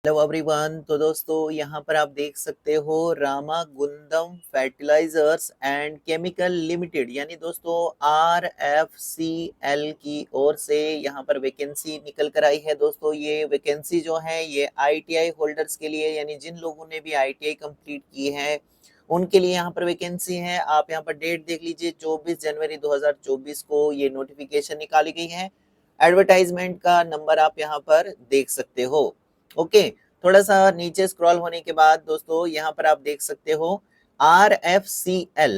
Hello everyone. तो दोस्तों यहाँ पर आप देख सकते हो Ramagundam fertilizers and chemical limited यानी दोस्तों RFCL की ओर से यहाँ पर वैकेंसी निकल कर आई है। दोस्तों ये वैकेंसी जो है ये ITI होल्डर्स के लिए यानी जिन लोगों ने भी ITI कंप्लीट की है उनके लिए यहाँ पर वैकेंसी है। आप यहाँ पर डेट देख लीजिए 24 जनवरी 2024 को ये नोटिफिकेशन निकाली गई है। एडवर्टाइजमेंट का नंबर आप यहाँ पर देख सकते हो। ओके, थोड़ा सा नीचे स्क्रॉल होने के बाद दोस्तों यहाँ पर आप देख सकते हो RFCL।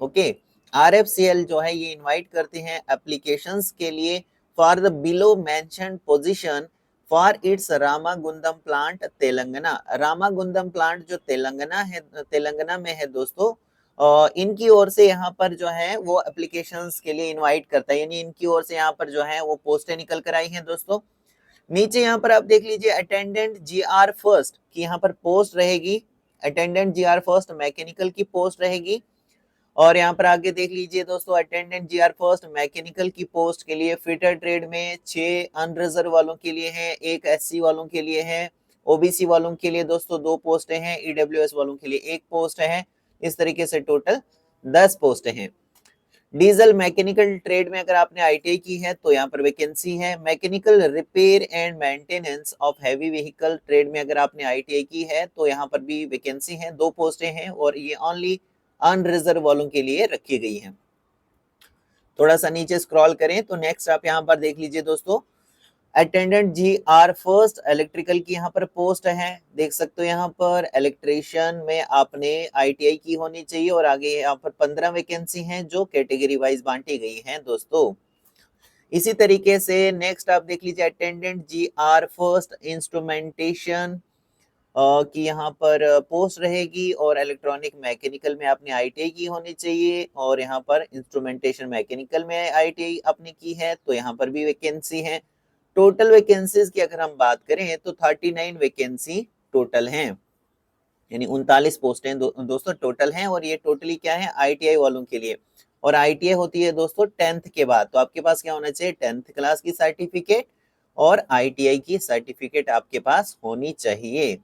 ओके, RFCL जो है ये इनवाइट करते हैं एप्लीकेशंस के लिए for the below mentioned position for its Ramagundam plant Telangana. Ramagundam plant जो तेलंगाना में है दोस्तों, इनकी ओर से यहाँ पर जो है वो एप्लीकेशंस के लिए इनवाइट करता है, यानी इनकी ओर से यहाँ पर जो है वो पोस्टें निकल कर आई हैं दोस्तों। नीचे यहाँ पर आप देख लीजिए अटेंडेंट GR फर्स्ट की यहाँ पर पोस्ट रहेगी। अटेंडेंट GR फर्स्ट मैकेनिकल की पोस्ट रहेगी। और यहाँ पर आगे देख लीजिए दोस्तों अटेंडेंट GR फर्स्ट मैकेनिकल की पोस्ट के लिए फिटर ट्रेड में 6 अनरिजर्व वालों के लिए है, 1 SC वालों के लिए है, OBC वालों के लिए दोस्तों 2 पोस्टें हैं, EWS वालों के लिए 1 पोस्ट है। इस तरीके से टोटल 10 पोस्टें हैं। डीजल मैकेनिकल ट्रेड में अगर आपने ITI की है तो यहाँ पर वैकेंसी है। Mechanical repair and maintenance of heavy vehicle trade में अगर आपने ITI की है तो यहाँ पर भी वैकेंसी है, 2 पोस्टें हैं और ये ओनली अनरिजर्व वालों के लिए रखी गई है। थोड़ा सा नीचे स्क्रॉल करें तो नेक्स्ट आप यहाँ पर देख लीजिए दोस्तों अटेंडेंट GR फर्स्ट इलेक्ट्रिकल की यहाँ पर पोस्ट है। देख सकते हो यहाँ पर इलेक्ट्रिशियन में आपने ITI की होनी चाहिए और आगे यहाँ पर 15 वैकेंसी हैं जो कैटेगरी वाइज बांटी गई हैं दोस्तों। इसी तरीके से नेक्स्ट आप देख लीजिए अटेंडेंट GR फर्स्ट इंस्ट्रूमेंटेशन की यहाँ पर पोस्ट रहेगी और इलेक्ट्रॉनिक मैकेनिकल में आपने ITI की होनी चाहिए और यहाँ पर इंस्ट्रूमेंटेशन मैकेनिकल में ITI आपने की है तो यहाँ पर भी वैकेंसी है। टोटल वैकेंसीज की अगर हम बात करें तो 39 वैकेंसी टोटल हैं, यानी 39 पोस्टें दोस्तों टोटल हैं और ये टोटली क्या है ITI वालों के लिए। और ITI होती है दोस्तों 10th के बाद, तो आपके पास क्या होना चाहिए 10th क्लास की सर्टिफिकेट और ITI की सर्टिफिकेट आपके पास होनी चाहिए।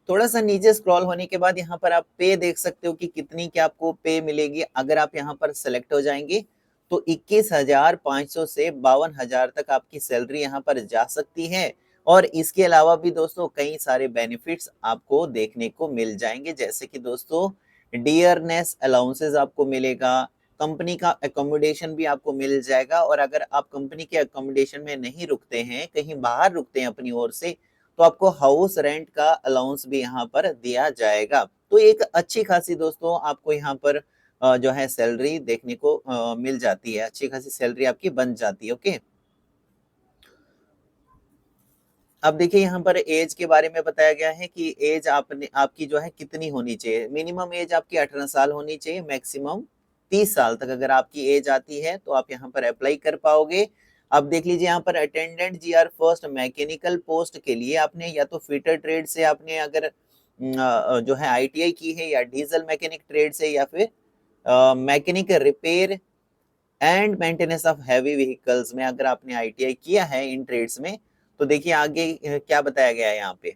थोड़ा सा नीचे स्क्रॉल होने के बाद यहाँ पर आप पे देख सकते हो कि कितनी क्या आपको पे मिलेगी। अगर आप यहाँ पर सेलेक्ट हो जाएंगे तो 21,500 से 52,000 तक आपकी सैलरी यहाँ पर जा सकती है। और इसके अलावा भी दोस्तों कई सारे बेनिफिट्स आपको देखने को मिल जाएंगे, जैसे कि दोस्तों डियरनेस अलाउंसेस आपको मिलेगा, कंपनी का अकोमोडेशन भी आपको मिल जाएगा। और अगर आप कंपनी के अकोमोडेशन में नहीं रुकते हैं, कहीं बाहर रुकते हैं अपनी ओर से, तो आपको हाउस रेंट का अलाउंस भी यहाँ पर दिया जाएगा। तो एक अच्छी खासी दोस्तों आपको यहाँ पर जो है सैलरी देखने को मिल जाती है, अच्छी खासी सैलरी आपकी बन जाती है। ओके, अब देखिए यहाँ पर एज के बारे में बताया गया है कि एज आपकी जो है कितनी होनी चाहिए। मिनिमम एज आपकी 18 साल होनी चाहिए, मैक्सिमम 30 साल तक अगर आपकी एज आती है तो आप यहाँ पर अप्लाई कर पाओगे। अब देख लीजिए यहाँ पर attendant GR first mechanical post के लिए आपने या तो फिटर ट्रेड से आपने अगर जो है ITI की है, या डीजल मैकेनिक ट्रेड से, या फिर mechanic repair and maintenance of heavy vehicles में अगर आपने ITI किया है इन ट्रेड्स में। तो देखिए आगे क्या बताया गया है यहाँ पे,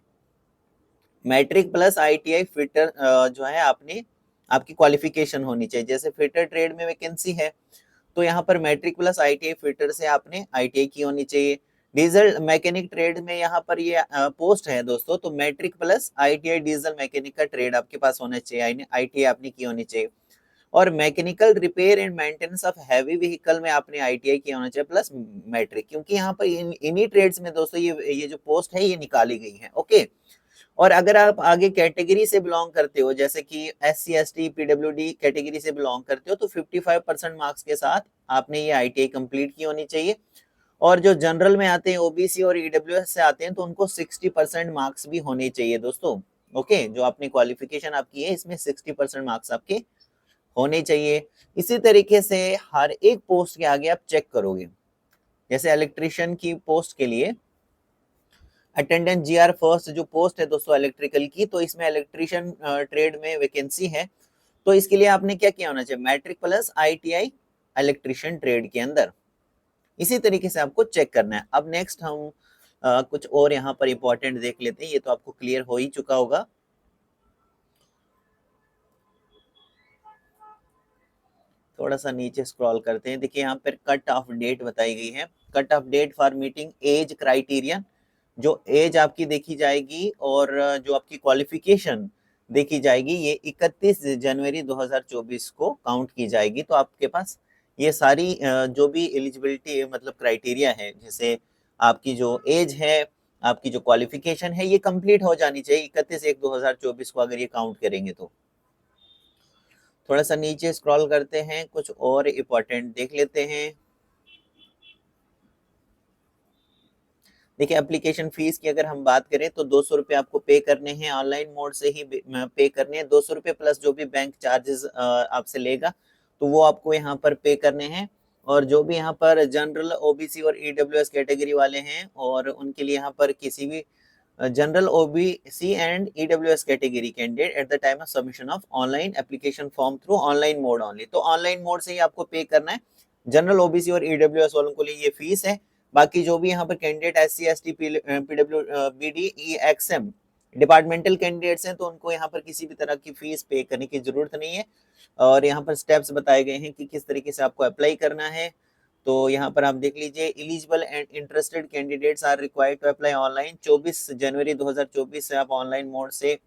मैट्रिक प्लस ITI फिटर जो है आपने आपकी क्वालिफिकेशन होनी चाहिए। जैसे फिटर ट्रेड में वैकेंसी है तो यहाँ पर मैट्रिक प्लस ITI फिटर से आपने ITI की होनी चाहिए। डीजल मैकेनिक ट्रेड में यहाँ पर ये पोस्ट है दोस्तों, तो matric plus ITI diesel mechanic का ट्रेड आपके पास होना चाहिए, ITI आपने की होनी चाहिए। और mechanical repair and maintenance of heavy vehicle में आपने ITI किया होना चाहिए प्लस मैट्रिक, क्योंकि यहाँ पर इन्हीं ट्रेड्स में दोस्तों ये जो पोस्ट है ये निकाली गई है। ओके, और अगर आप आगे कैटेगरी से बिलोंग करते हो, जैसे कि SC ST PWD कैटेगरी से बिलोंग करते हो, तो 55% मार्क्स के साथ आपने ये ITI कंप्लीट की होनी चाहिए। और जो जनरल में आते हैं, OBC और EWS से आते हैं, तो उनको 60% मार्क्स भी होने चाहिए दोस्तों। ओके, जो आपने क्वालिफिकेशन आपकी है इसमें 60% मार्क्स आपके होने चाहिए। इसी तरीके से हर एक पोस्ट के आगे आप चेक करोगे, जैसे इलेक्ट्रिशियन की पोस्ट के लिए अटेंडेंट GR फर्स्ट जो पोस्ट है दोस्तों इलेक्ट्रिकल की, तो इसमें इलेक्ट्रिशियन ट्रेड में वैकेंसी है। तो इसके लिए आपने क्या किया होना चाहिए, matric plus ITI electrician trade के अंदर। इसी तरीके से आपको चेक करना है। अब नेक्स्ट हम कुछ और यहाँ पर इंपॉर्टेंट देख लेते हैं, ये तो आपको क्लियर हो ही चुका होगा। थोड़ा सा नीचे स्क्रॉल करते हैं, देखिए यहाँ पर कट ऑफ डेट बताई गई है। Cut off date for meeting age criteria, जो एज आपकी देखी जाएगी और जो आपकी क्वालिफिकेशन देखी जाएगी, ये 31 जनवरी 2024 को काउंट की जाएगी। तो आपके पास ये सारी जो भी एलिजिबिलिटी मतलब क्राइटेरिया है, जैसे आपकी जो एज है, आपकी जो क्वालिफिकेशन है, ये कंप्लीट हो जानी चाहिए 31/1/2024 को, अगर ये काउंट करेंगे तो। थोड़ा सा नीचे स्क्रॉल करते हैं, कुछ और इम्पोर्टेंट देख लेते हैं। देखिए एप्लीकेशन फीस की अगर हम बात करें तो 200 रुपये आपको पे करने हैं, ऑनलाइन मोड से ही पे करने हैं। 200 रुपये प्लस जो भी बैंक चार्जेस आपसे लेगा, तो वो आपको यहाँ पर पे करने हैं। और जो भी यहाँ पर जनरल, ओबीसी और ईडब्ल्यूएस कैटेगरी वाले हैं, और उनके लिए यहाँ पर किसी भी general, OBC and EWS category candidate at the time of submission of online application form through online mode only, तो ऑनलाइन मोड से ही आपको पे करना है। जनरल, ओबीसी और ईडब्ल्यूएस वालों के लिए ये फीस है। बाकी जो भी यहाँ पर candidate SC ST PW BD EXM departmental candidates हैं, तो उनको यहाँ पर किसी भी तरह की फीस पे करने की जरूरत नहीं है। और यहाँ पर स्टेप्स बताए गए हैं कि किस तरीके से आपको अप्लाई करना है। तो यहाँ पर आप देख लीजिए, eligible and interested candidates are required to apply online. 24 जनवरी 2024 से आप ऑनलाइन मोड से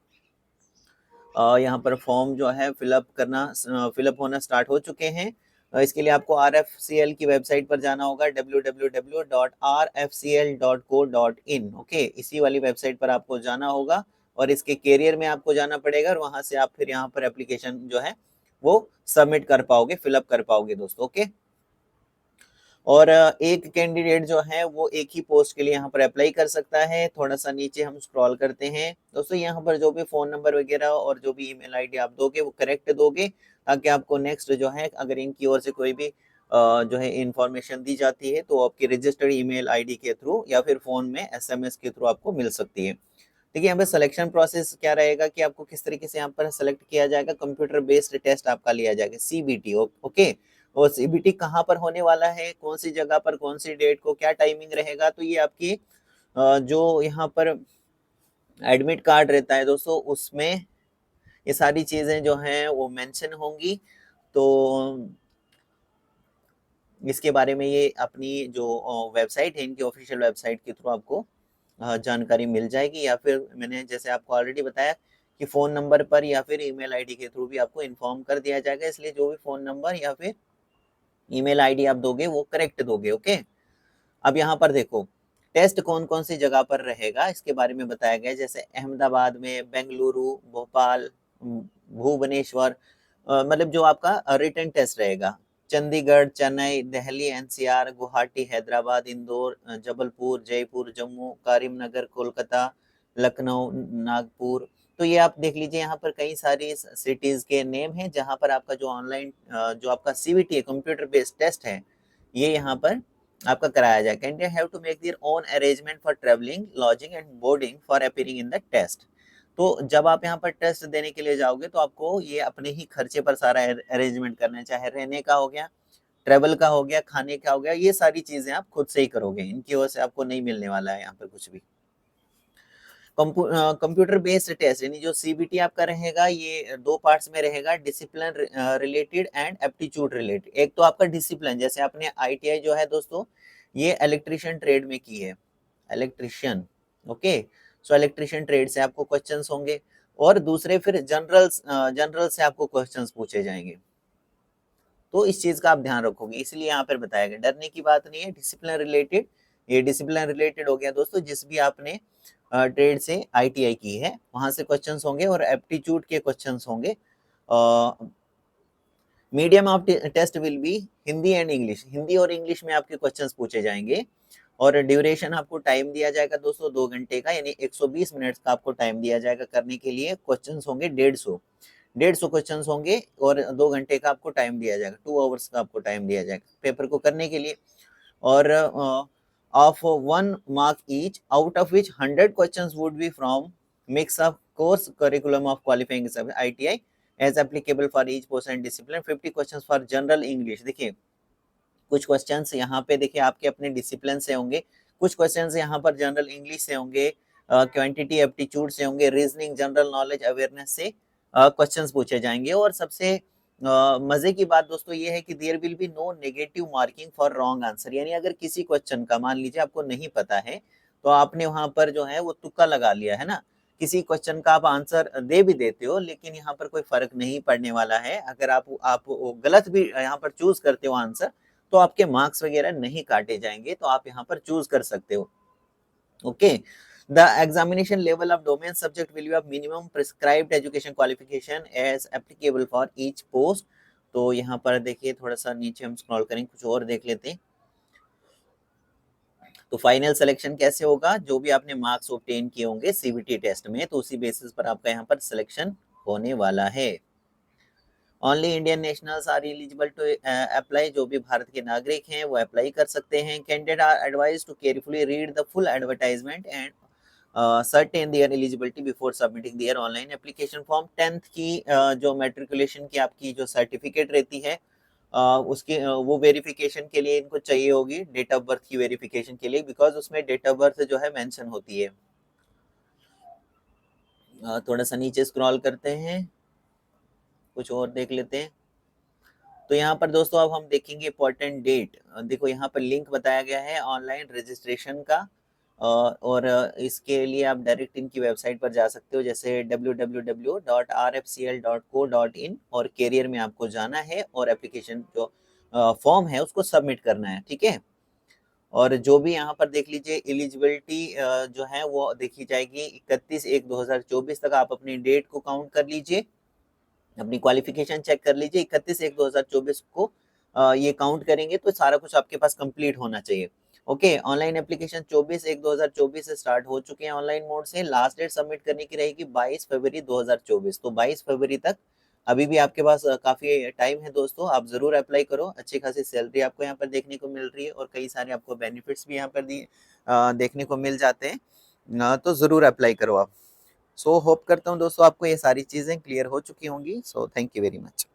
यहाँ पर फॉर्म जो है फिलअप होना स्टार्ट हो चुके हैं। इसके लिए आपको RFCL की वेबसाइट पर जाना होगा, www.rfcl.co.in। ओके, इसी वाली वेबसाइट पर आपको जाना होगा और इसके कैरियर में आपको जाना पड़ेगा, और वहां से आप फिर यहाँ पर एप्लीकेशन जो है वो सबमिट कर पाओगे, फिलअप कर पाओगे दोस्तों। ओके, और एक कैंडिडेट जो है वो एक ही पोस्ट के लिए यहाँ पर अप्लाई कर सकता है। थोड़ा सा नीचे हम स्क्रॉल करते हैं दोस्तों, यहाँ पर जो भी फोन नंबर वगैरह और जो भी ईमेल आईडी आप दोगे वो करेक्ट दोगे, ताकि आपको नेक्स्ट जो है अगर इनकी ओर से कोई भी जो है इंफॉर्मेशन दी जाती है, तो आपकी रजिस्टर्ड ईमेल आईडी के थ्रू या फिर फोन में SMS के थ्रू आपको मिल सकती है। देखिए यहाँ पे सिलेक्शन प्रोसेस क्या रहेगा कि आपको किस तरीके से यहाँ पर सेलेक्ट किया जाएगा। कंप्यूटर बेस्ड टेस्ट आपका लिया जाएगा, CBT। ओके, और CBT कहाँ पर होने वाला है, कौन सी जगह पर, कौन सी डेट को, क्या टाइमिंग रहेगा, तो ये आपकी जो यहाँ पर एडमिट कार्ड रहता है दोस्तों, उसमें ये सारी चीजें जो हैं वो मेंशन होंगी। तो इसके बारे में ये अपनी जो वेबसाइट है, इनकी ऑफिशियल वेबसाइट के थ्रू आपको जानकारी मिल जाएगी, या फिर मैंने जैसे आपको ऑलरेडी बताया कि फोन नंबर पर या फिर ईमेल आईडी के थ्रू भी आपको इन्फॉर्म कर दिया जाएगा। इसलिए जो भी फोन नंबर या फिर ईमेल आईडी आप दोगे वो करेक्ट दोगे। ओके, अब यहाँ पर देखो टेस्ट कौन कौन सी जगह पर रहेगा, इसके बारे में बताया गया। जैसे अहमदाबाद में, बेंगलुरु, भोपाल, भुवनेश्वर, मतलब जो आपका रिटन टेस्ट रहेगा। चंडीगढ़, चेन्नई, दिल्ली NCR, गुवाहाटी, हैदराबाद, इंदौर, जबलपुर, जयपुर, जम्मू, करीमनगर, कोलकाता, लखनऊ, नागपुर। तो ये आप देख लीजिए, यहाँ पर कई सारी सिटीज के नेम हैं जहाँ पर आपका जो ऑनलाइन जो आपका CBT है, कंप्यूटर बेस्ड टेस्ट है, ये यहाँ पर आपका कराया जाए। Candidate have to make their own arrangement for travelling, lodging and boarding for appearing in the test. तो जब आप यहाँ पर टेस्ट देने के लिए जाओगे, तो आपको ये अपने ही खर्चे पर सारा अरेंजमेंट करना है, चाहे रहने का हो गया, ट्रेवल का हो गया, खाने का हो गया, ये सारी चीजें आप खुद से ही करोगे, इनकी वजह से आपको नहीं मिलने वाला है यहाँ पर कुछ भी। कंप्यूटर बेस्ड टेस्ट यानी जो CBT आपका रहेगा, ये दो पार्ट्स में रहेगा, discipline related and aptitude related. एक तो आपका डिसिप्लिन, जैसे आपने ITI जो है दोस्तों, ये इलेक्ट्रिशियन ट्रेड में की है, इलेक्ट्रिशियन। ओके, सो इलेक्ट्रिशियन ट्रेड से आपको क्वेश्चंस होंगे, और दूसरे फिर जनरल से आपको क्वेश्चंस पूछे जाएंगे। तो इस चीज का आप ध्यान रखोगे, इसलिए यहाँ पर बताया गया, डरने की बात नहीं है। डिसिप्लिन रिलेटेड, ये डिसिप्लिन रिलेटेड हो गया दोस्तों, जिस भी आपने ट्रेड से ITI की है वहां से क्वेश्चंस होंगे, और एप्टीट्यूड के क्वेश्चंस होंगे। Medium of test will be Hindi and English, Hindi और इंग्लिश में आपके क्वेश्चंस पूछे जाएंगे। और ड्यूरेशन आपको टाइम दिया जाएगा दोस्तों 2 घंटे का, यानी 120 मिनट का आपको टाइम दिया जाएगा करने के लिए। क्वेश्चंस होंगे 150 क्वेश्चंस होंगे, और 2 घंटे का आपको टाइम दिया जाएगा, 2 आवर्स का आपको टाइम दिया जाएगा पेपर को करने के लिए। और of 1 mark each, out of which 100 questions would be from mix of course curriculum of qualifying ITI as applicable for each portion discipline, 50 questions for general English। देखिए कुछ क्वेश्चंस यहाँ पे देखिए आपके अपने डिसिप्लिन से होंगे, कुछ क्वेश्चंस यहाँ पर जनरल इंग्लिश से होंगे, क्वांटिटी एप्टीट्यूड से होंगे, रीजनिंग, जनरल नॉलेज अवेयरनेस से क्वेश्चंस पूछे जाएंगे। और सबसे मजे की बात दोस्तों ये है कि there will be no negative marking for wrong answer, यानी अगर किसी क्वेश्चन का मान लीजिए आपको नहीं पता है तो आपने वहां पर जो है वो तुक्का लगा लिया है ना, किसी क्वेश्चन का आप आंसर दे भी देते हो लेकिन यहाँ पर कोई फर्क नहीं पड़ने वाला है। अगर आप गलत भी यहाँ पर चूज करते हो आंसर तो आपके मार्क्स वगैरह नहीं काटे जाएंगे, तो आप यहाँ पर चूज कर सकते हो। Okay, the examination level of domain subject will be of minimum prescribed education qualification as applicable for each post। तो यहाँ पर देखिए थोड़ा सा नीचे हम स्क्रॉल करें, कुछ और देख लेते हैं। तो फाइनल सिलेक्शन कैसे होगा, जो भी आपने मार्क्स ऑब्टेन किए होंगे सीबीटी टेस्ट में, तो उसी बेसिस पर आपका यहाँ पर सिलेक्शन होने वाला है। Only Indian nationals are eligible to apply, जो भी भारत के नागरिक हैं वो अप्लाई कर सकते हैं। Candidate are advise to carefully read the full advertisement and certain their eligibility before submitting their online application form. 10th की जो मेट्रिकुलेशन की आपकी जो सर्टिफिकेट रहती है उसके वो वेरिफिकेशन के लिए इनको चाहिए होगी, डेट ऑफ बर्थ की वेरिफिकेशन के लिए, बिकॉज उसमें डेट ऑफ बर्थ जो है मेंशन होती है। थोड़ा सा नीचे स्क्रॉल करते हैं, कुछ और देख लेते हैं। तो यहाँ पर दोस्तों अब हम देखेंगे इंपॉर्टेंट डेट। देखो यहाँ पर लिंक बताया गया है ऑनलाइन रजिस्ट्रेशन का, और इसके लिए आप डायरेक्ट इनकी वेबसाइट पर जा सकते हो, जैसे www.rfcl.co.in, और कैरियर में आपको जाना है और एप्लीकेशन जो फॉर्म है उसको सबमिट करना है, ठीक है। और जो भी यहाँ पर देख लीजिए एलिजिबिलिटी जो है वो देखी जाएगी 31/1/2024 तक। आप अपनी डेट को काउंट कर लीजिए, अपनी क्वालिफिकेशन चेक कर लीजिए, 31/1/2024 को ये काउंट करेंगे तो सारा कुछ आपके पास कंप्लीट होना चाहिए। ओके, ऑनलाइन एप्लीकेशन 24/1/2024 से स्टार्ट हो चुके हैं ऑनलाइन मोड से। लास्ट डेट सबमिट करने की रहेगी 22 फरवरी 2024, तो 22 फरवरी तक अभी भी आपके पास काफी टाइम है दोस्तों। आप जरूर अप्लाई करो, अच्छी खासी सैलरी आपको यहाँ पर देखने को मिल रही है और कई सारे आपको बेनिफिट्स भी यहाँ पर देखने को मिल जाते हैं, तो जरूर अप्लाई करो आप। सो होप करता हूँ दोस्तों आपको ये सारी चीजें क्लियर हो चुकी होंगी। So thank you very much.